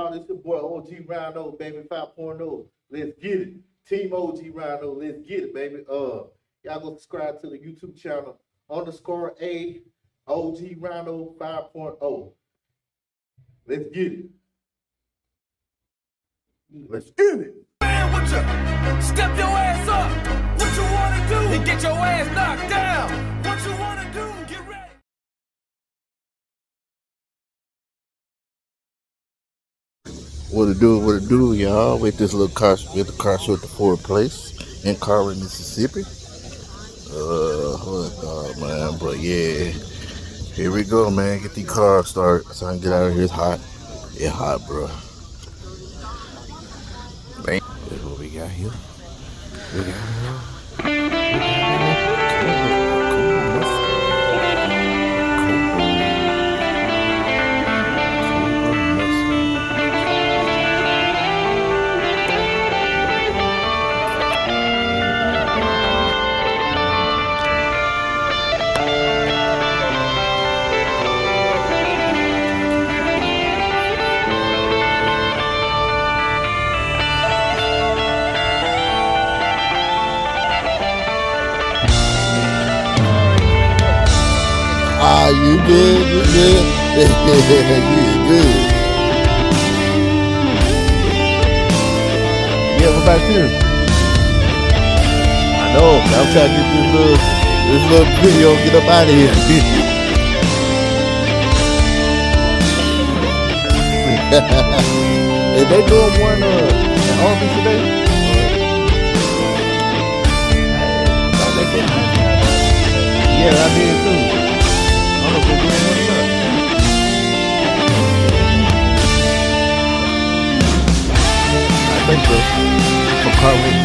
y'all? It's your boy OG Rhino, baby 5.0. Let's get it. Team OG Rhino, let's get it, baby. Y'all go subscribe to the YouTube channel _A OG Rhino 5.0. Let's get it. Let's get it. Man, what you step your ass up? What you wanna do? And get your ass knocked down. What you wanna do? Get ready. What it do, y'all? With this little car, with the car show at the Ford Place in Carver, Mississippi. Man, but yeah, here we go, man. Get these cars started so I can get out of here. It's hot. It's hot, bro. Man, that's what we got here. We got you good? You good? You good? Yeah, what about you? I know. I'm trying to get this little video, get up out of here. Is they doing one in Arby's today? Yeah, I did too. I don't know if they're doing one or not. I think so. From Carway to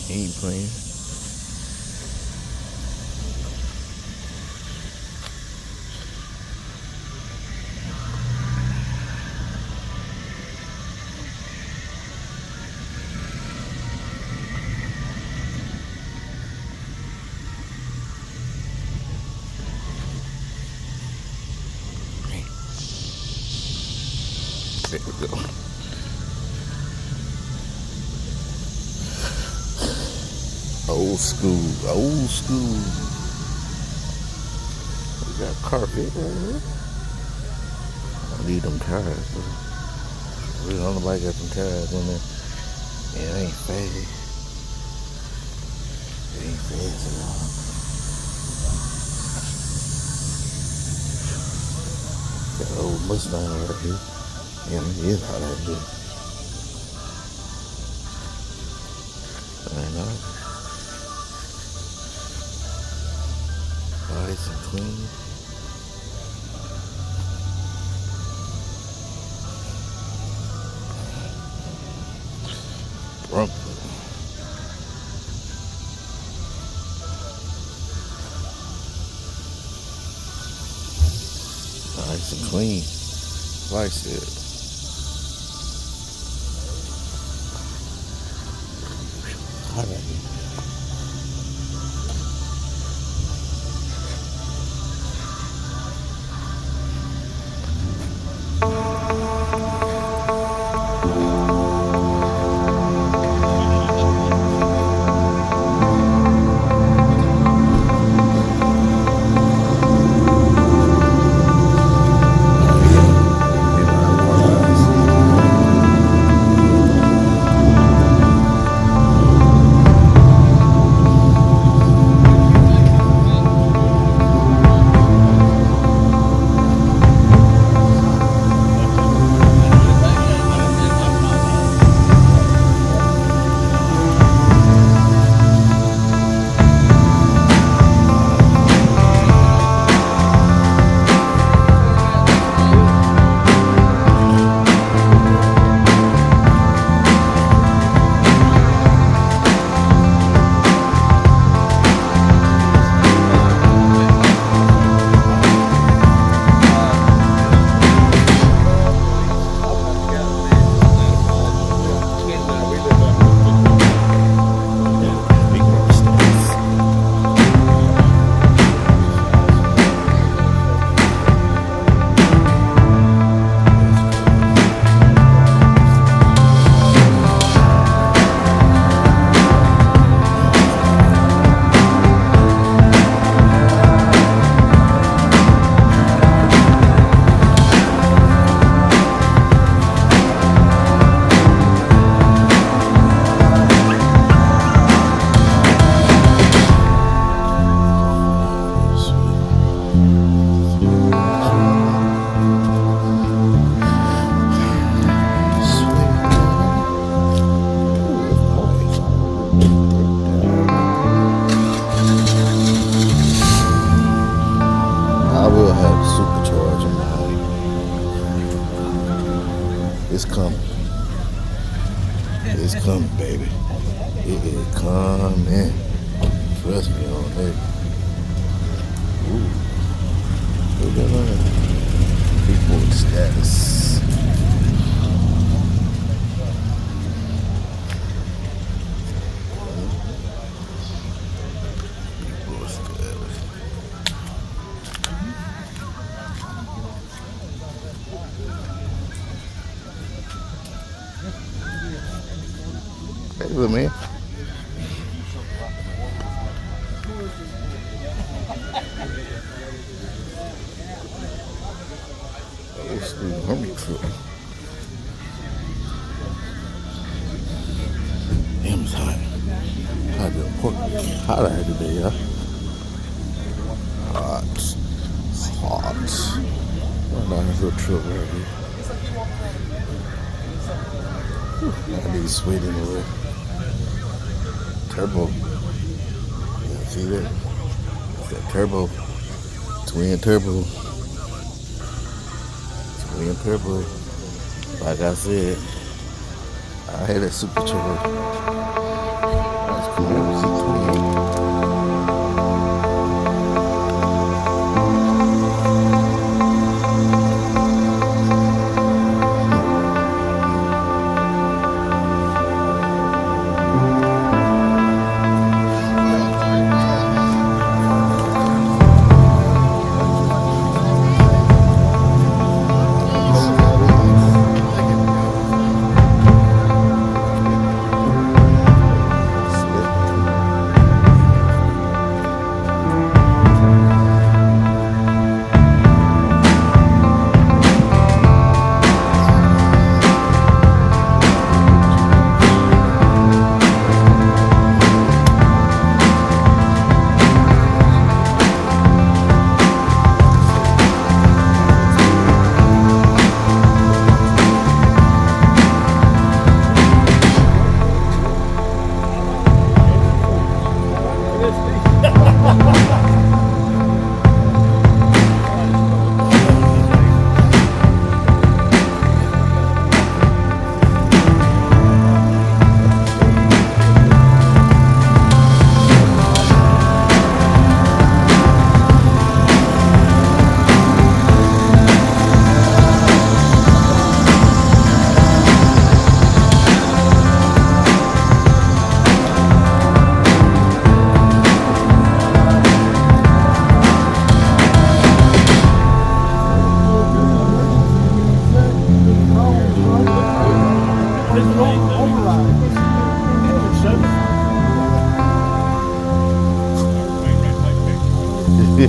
he ain't playing. There we go. Old school, old school. We got carpet right here. I need them tires, though. Really don't nobody got them tires in there. Yeah, it ain't fast. It ain't fast at all. Got an old Mustang right here. Yeah, it is hot out here. I know. Nice and clean. Bronco. Nice and clean. Like I said. Hot out here. Trust me on that. Ooh, look at that. People with status. People with status. Hey, little man. Old school Hummer truck. Damn, it's hot. Hot as pork. Hot out here today, y'all. Hot. It's hot. Run down this little truck right here. That nigga sweating anyway. Turbo. Yeah, see that? That's that turbo. Twin turbo. Twin turbo. Like I said, I had that super turbo. That's cool. It's a twin.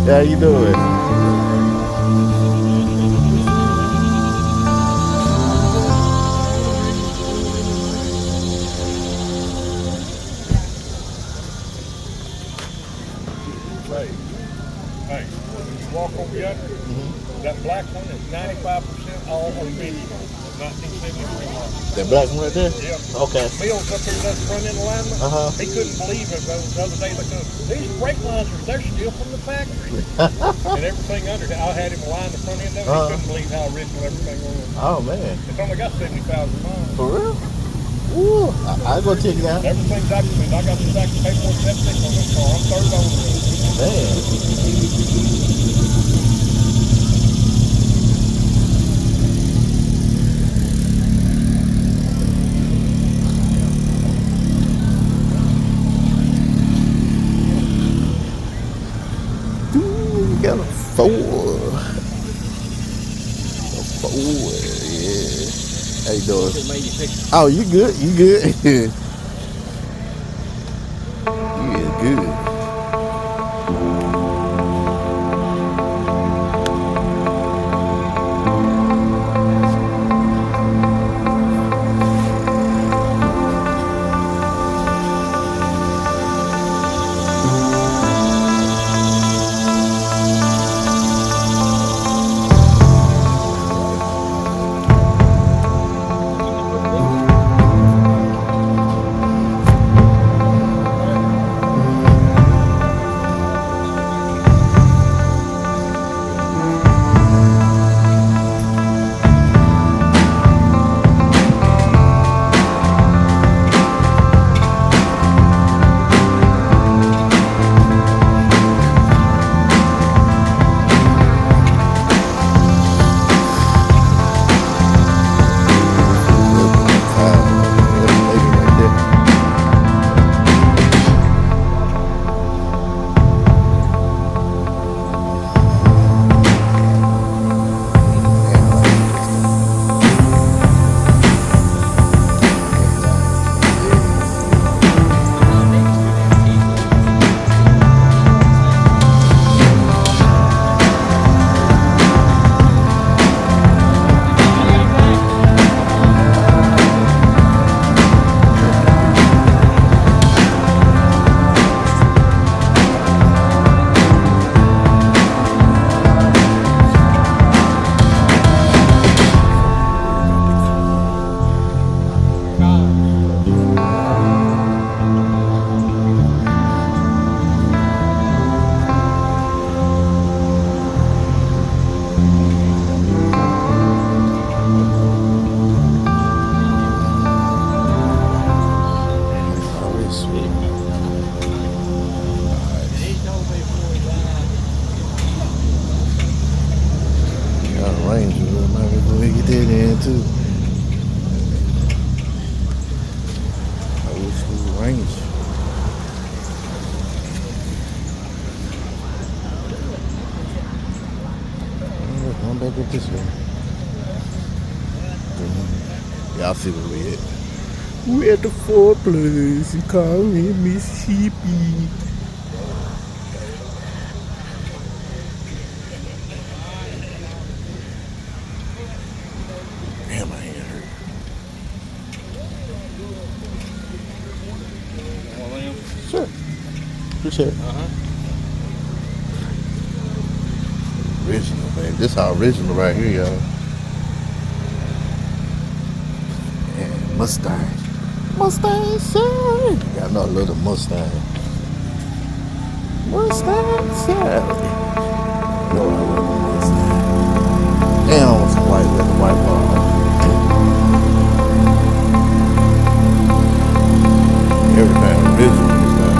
How you doing? Hey, when you walk over yonder, that black one is 95% all original, 1973 model. That black one right there? Yeah. Okay. Mills up here does front end alignment. He couldn't believe it the other day because these brake lines they're still from the factory. And everything under it. I had him align the front end of it. He couldn't believe how original everything was. Oh man. It's only got 70,000 miles. For real? Ooh, I'll go check it out. Everything's documented. I got the exact paperwork and everything on this car. I'm third owner. Man. Got a Ford. A Ford, yeah. How you doing? Oh, you good? You good? You is good. go this way. Y'all see where we at? We at the Ford Place in Collin, Mississippi. Damn, my hand hurt. Sure. Appreciate it. Original, man. This how original right here, y'all. And Mustang. Mustang, Sally. Y'all know I love the Mustang. Mustang, Sally. No, I love the Mustang. And I want some white with the white ball. Everything original this time.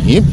Him?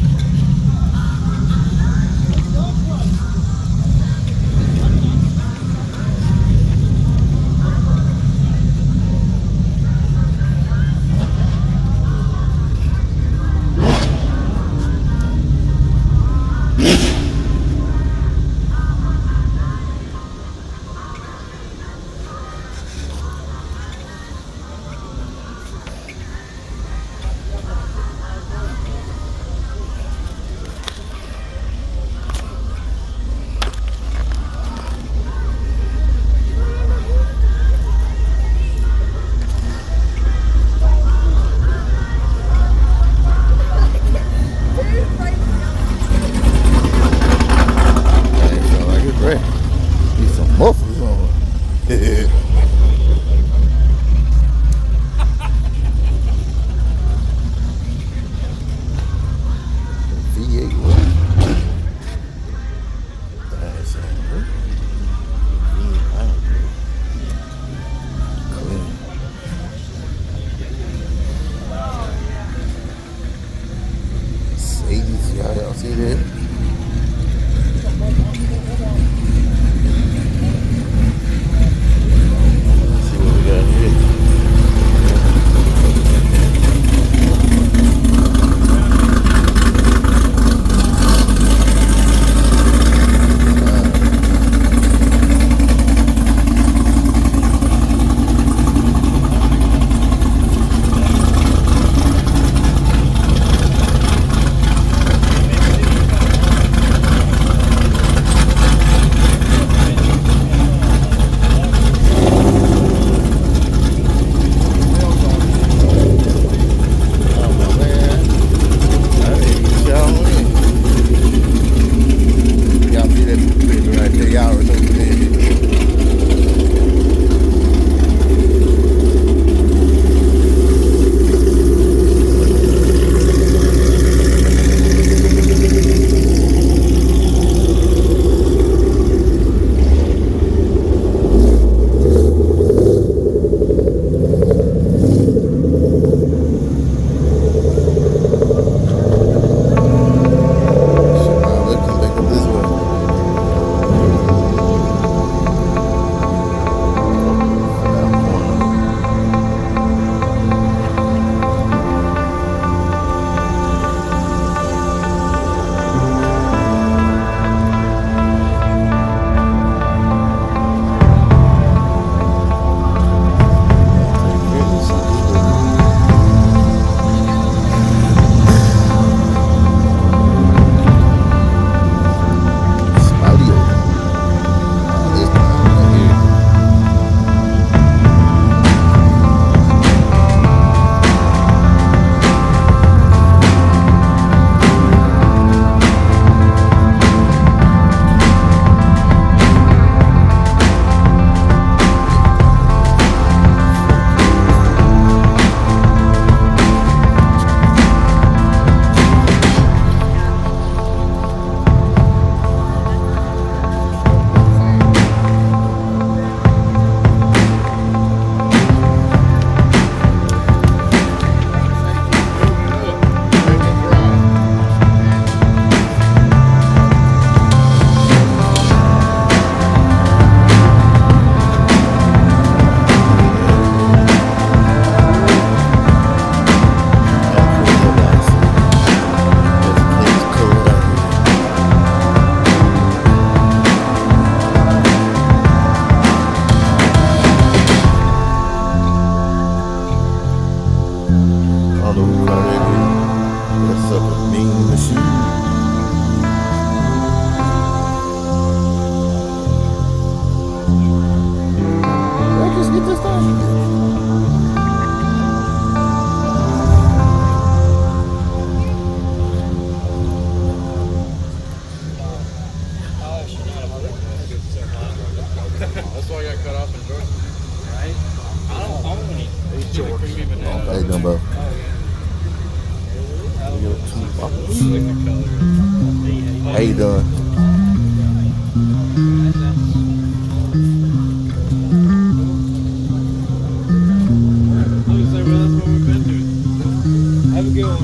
don't know who car that is. That's such a mean machine. Let's just get this done. That's why I got cut off in Georgia. Right? I don't own any. How you doing, bro? How you doing? Have a good one.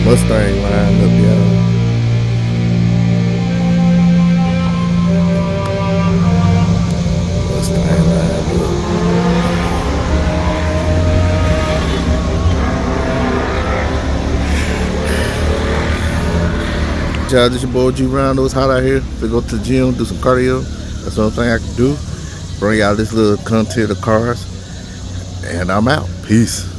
Mustang lined up, y'all. Mustang lined up. Y'all, this your boy G Rondo. It's hot out here. To go to the gym, do some cardio. That's the only thing I can do. Bring y'all this little content of cars. And I'm out. Peace.